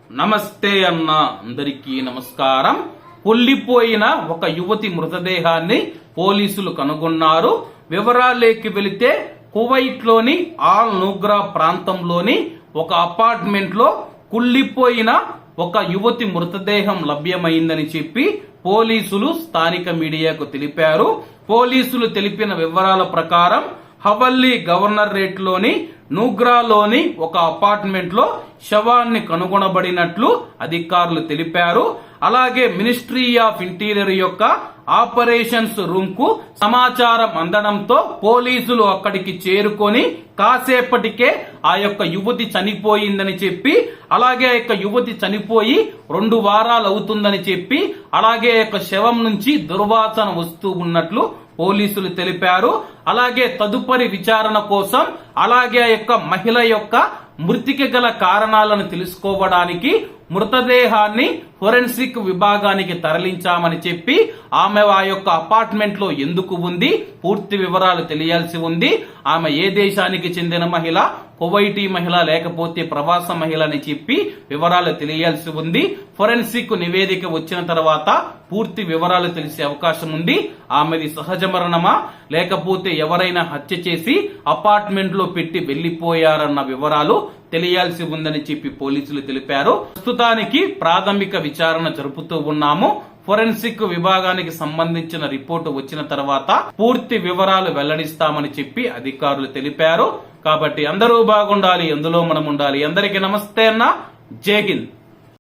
నమస్తే అన్న, అందరికీ నమస్కారం. కుళ్ళిపోయిన ఒక యువతి మృతదేహాన్ని పోలీసులు కనుగొన్నారు. వివరాల్లోకి వెళితే కువైట్ లోని ఆల్ నూగ్రా ప్రాంతంలోని ఒక అపార్ట్మెంట్ లో కుళ్ళిపోయిన ఒక యువతి మృతదేహం లభ్యమైందని చెప్పి పోలీసులు స్థానిక మీడియాకు తెలిపారు. పోలీసులు తెలిపిన వివరాల ప్రకారం హవల్లీ గవర్నరేట్ లోని నూగ్రాలోని ఒక అపార్ట్మెంట్ లో శవాన్ని కనుగొనబడినట్లు అధికారులు తెలిపారు. అలాగే మినిస్ట్రీ ఆఫ్ ఇంటీరియర్ యొక్క ఆపరేషన్స్ రూమ్ కు సమాచారం అందడంతో పోలీసులు అక్కడికి చేరుకొని కాసేపటికే ఆ యొక్క యువతి చనిపోయిందని చెప్పి, అలాగే ఆ యొక్క యువతి చనిపోయి 2 వారాలు అవుతుందని చెప్పి, అలాగే ఆ యొక్క శవం నుంచి దుర్వాసన వస్తూ ఉన్నట్లు పోలీసులు తెలిపారు. అలాగే తదుపరి విచారణ కోసం అలాగే ఆ యొక్క మహిళ యొక్క మృతికి గల కారణాలను తెలుసుకోవడానికి మృతదేహాన్ని ఫోరెన్సిక్ విభాగానికి తరలించామని చెప్పి, ఆమె ఆ యొక్క అపార్ట్మెంట్ లో ఎందుకు ఉంది, పూర్తి వివరాలు తెలియాల్సి ఉంది. ఆమె ఏ దేశానికి చెందిన మహిళ, కువైటీ మహిళ లేకపోతే ప్రవాస మహిళ అని చెప్పి వివరాలు తెలియాల్సి ఉంది. ఫోరెన్సిక్ నివేదిక వచ్చిన తర్వాత పూర్తి వివరాలు తెలిసే అవకాశం ఉంది. ఆమెది సహజ మరణమా లేకపోతే ఎవరైనా హత్య చేసి అపార్ట్మెంట్ లో పెట్టి వెళ్లిపోయారన్న వివరాలు తెలియాల్సి ఉందని చెప్పి పోలీసులు తెలిపారు. ప్రస్తుతానికి ప్రాథమిక విచారణ జరుపుతూ ఉన్నాము. ఫోరెన్సిక్ విభాగానికి సంబంధించిన రిపోర్టు వచ్చిన తర్వాత పూర్తి వివరాలు వెల్లడిస్తామని చెప్పి అధికారులు తెలిపారు. కాబట్టి అందరూ బాగుండాలి, అందులో మనం ఉండాలి. అందరికీ నమస్తే అన్న, జై హింద్.